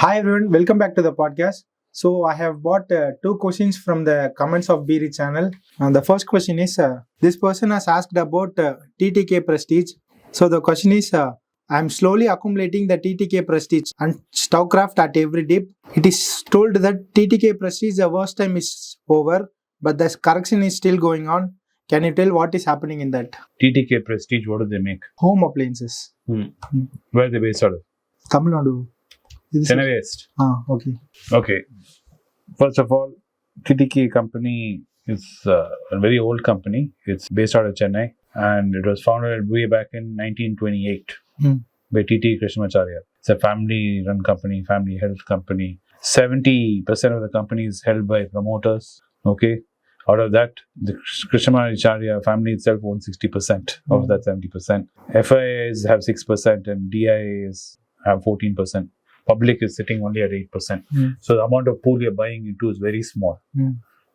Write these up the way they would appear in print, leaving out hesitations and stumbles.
Hi everyone, welcome back to the podcast. So I have bought two questions from the comments of BRI channel. The first question is, this person has asked about TTK Prestige. So the question is, I'm slowly accumulating the TTK Prestige and Stovekraft at every dip. It is told that TTK Prestige, the worst time is over, but the correction is still going on. Can you tell what is happening in that? TTK Prestige, what do they make? Home appliances. Where are they based out of? Tamil Nadu. Chennai West. Okay. Okay. First of all, TTK company is a very old company. It's based out of Chennai and it was founded way back in 1928 by TTK Krishnamacharya. It's a family-run company, family-held company. 70% of the company is held by promoters. Okay. Out of that, the Krishnamacharya family itself owns 60% of that 70%. FIIs have 6% and DIIs have 14%. Public is sitting only at 8%. So the amount of pool you're buying into is very small.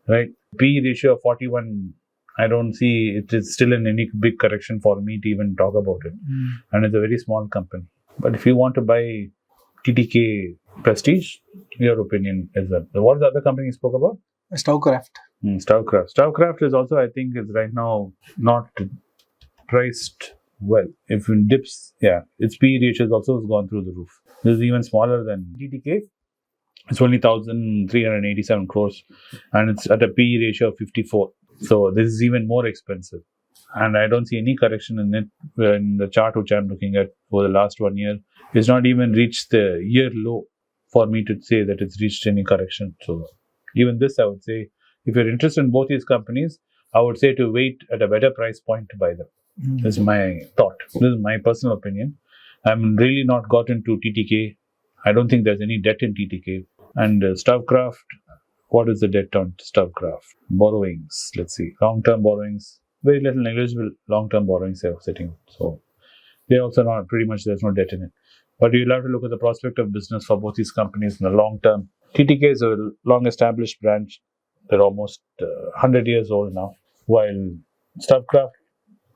Right? PE ratio of 41, I don't see it is still in any big correction for me to even talk about it. And it's a very small company. But if you want to buy TTK Prestige, your opinion is that. What is the other company you spoke about? Stovekraft. Stovekraft. Stovekraft is also, I think, is right now not priced well. If it dips, its PE ratio also has gone through the roof. This is even smaller than TTK. It's only 1,387 crores and it's at a PE ratio of 54. So this is even more expensive. And I don't see any correction in it. In the chart which I'm looking at for the last 1 year, it's not even reached the year low for me to say that it's reached any correction. So even this, I would say, if you're interested in both these companies, I would say to wait at a better price point to buy them. This is my thought. This is my personal opinion. I'm really not got into TTK. I don't think there's any debt in TTK. And Stovekraft, what is the debt on Stovekraft? Borrowings, let's see. Long-term borrowings, very little negligible long-term borrowings they are sitting. So they're also not, pretty much there's no debt in it. But you'll have to look at the prospect of business for both these companies in the long term. TTK is a long-established branch. They're almost 100 years old now, while Stovekraft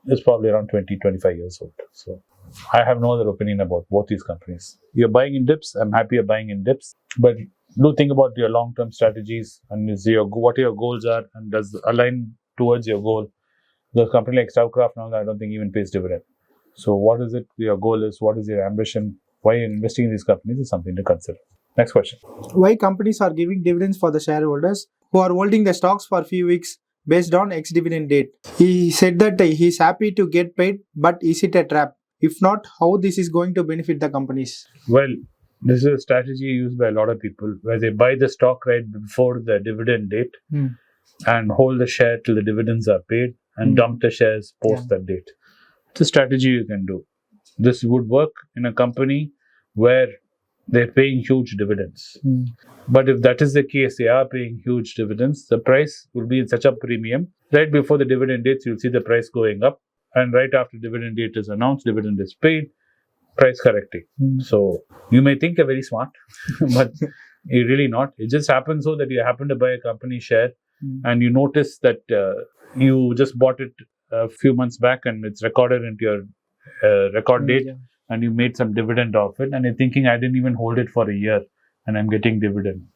is probably around 20-25 years old. So I have no other opinion about both these companies. You're buying in dips. I'm happy you're buying in dips. But do think about your long-term strategies and what your goals are and does align towards your goal. The company like Stovekraft now, I don't think even pays dividend. So what is it your goal is? What is your ambition? Why you're investing in these companies is something to consider. Next question. Why companies are giving dividends for the shareholders who are holding the stocks for a few weeks based on ex-dividend date? He said that he is happy to get paid, but is it a trap? If not, how this is going to benefit the companies? Well, this is a strategy used by a lot of people where they buy the stock right before the dividend date and hold the share till the dividends are paid and dump the shares post that date. It's a strategy you can do. This would work in a company where they're paying huge dividends. But if that is the case, they are paying huge dividends, the price will be in such a premium. Right before the dividend dates, you'll see the price going up. And right after dividend date is announced, dividend is paid, price correcting. So you may think you're very smart, but you're really not. It just happens so that you happen to buy a company share and you notice that you just bought it a few months back and it's recorded into your record date and you made some dividend off it and you're thinking, I didn't even hold it for a year and I'm getting dividend.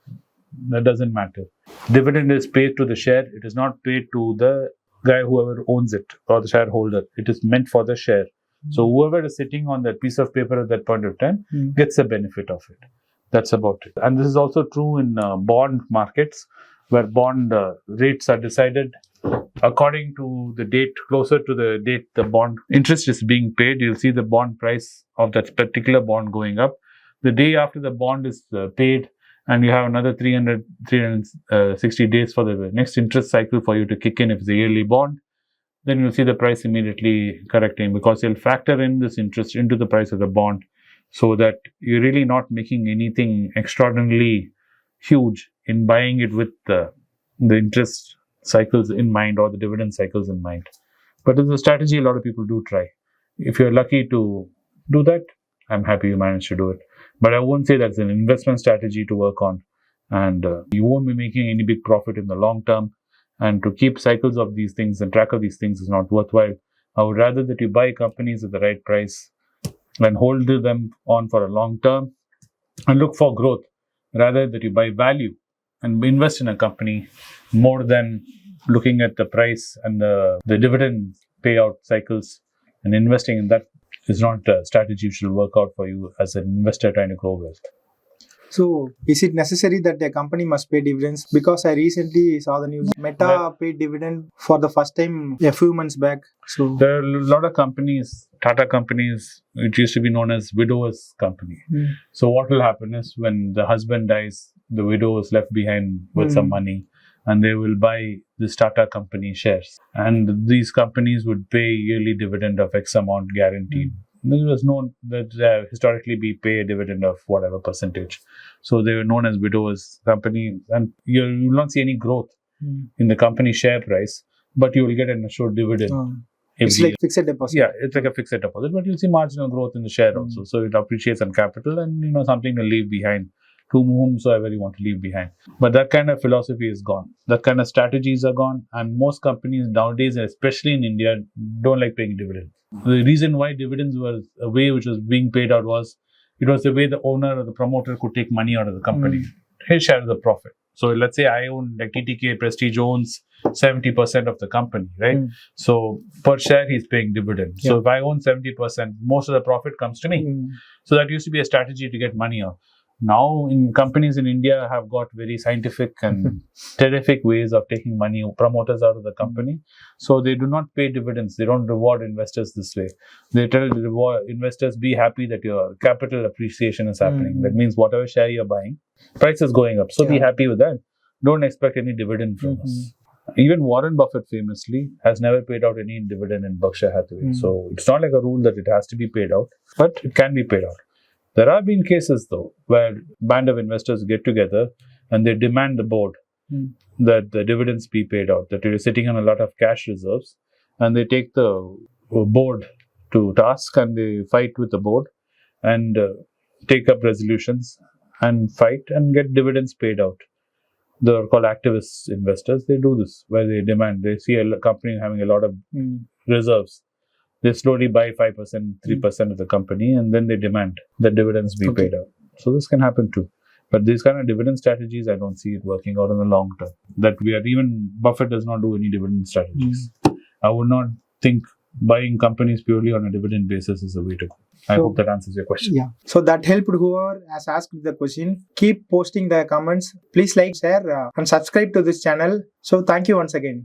That doesn't matter. Dividend is paid to the share. It is not paid to the guy whoever owns it or the shareholder. It is meant for the share. So whoever is sitting on that piece of paper at that point of time gets the benefit of it. That's about it. And this is also true in bond markets where bond rates are decided according to the date, closer to the date the bond interest is being paid. You'll see the bond price of that particular bond going up. The day after the bond is paid and you have another 360 days for the next interest cycle for you to kick in if it's a yearly bond, then you'll see the price immediately correcting because you'll factor in this interest into the price of the bond so that you're really not making anything extraordinarily huge in buying it with the interest cycles in mind or the dividend cycles in mind. But it's a strategy a lot of people do try. If you're lucky to do that, I'm happy you managed to do it. But I won't say that's an investment strategy to work on. And you won't be making any big profit in the long term. And to keep cycles of these things and track of these things is not worthwhile. I would rather that you buy companies at the right price and hold them on for a long term and look for growth rather that you buy value and invest in a company more than looking at the price and the dividend payout cycles and investing in that is not a strategy which will work out for you as an investor trying to grow wealth. So, is it necessary that a company must pay dividends? Because I recently saw the news. Meta paid dividend for the first time a few months back. So there are a lot of companies, Tata companies, which used to be known as widowers company. So what will happen is when the husband dies, the widow is left behind with some money, and they will buy this Tata company shares. And these companies would pay yearly dividend of X amount guaranteed. There was known that historically we pay a dividend of whatever percentage. So they were known as widowers company, and you will not see any growth in the company share price, but you will get an assured dividend. It's like fixed deposit. Yeah, it's like a fixed deposit, but you'll see marginal growth in the share also. So it appreciates on capital and something to leave behind to whomsoever you want to leave behind. But that kind of philosophy is gone. That kind of strategies are gone, and most companies nowadays, especially in India, don't like paying dividends. The reason why dividends was a way which was being paid out was it was the way the owner or the promoter could take money out of the company. His share of the profit. So let's say I own, like TTK Prestige owns 70% of the company, right? So per share he's paying dividend. So if I own 70%, most of the profit comes to me. So that used to be a strategy to get money out. Now, in companies in India have got very scientific and terrific ways of taking money, promoters out of the company. So they do not pay dividends. They don't reward investors this way. They tell investors, be happy that your capital appreciation is happening. That means whatever share you're buying, price is going up. So be happy with that. Don't expect any dividend from us. Even Warren Buffett famously has never paid out any dividend in Berkshire Hathaway. So it's not like a rule that it has to be paid out, but it can be paid out. There have been cases, though, where a band of investors get together and they demand the board that the dividends be paid out, that you're sitting on a lot of cash reserves, and they take the board to task and they fight with the board and take up resolutions and fight and get dividends paid out. They're called activist investors. They do this, where they demand, they see a company having a lot of reserves. They slowly buy 5%, 3% of the company, and then they demand that dividends be paid out. So this can happen too. But these kind of dividend strategies, I don't see it working out in the long term. Even Buffett does not do any dividend strategies. I would not think buying companies purely on a dividend basis is the way to go. I hope that answers your question. Yeah. So that helped whoever has asked the question. Keep posting the comments. Please like, share, and subscribe to this channel. So thank you once again.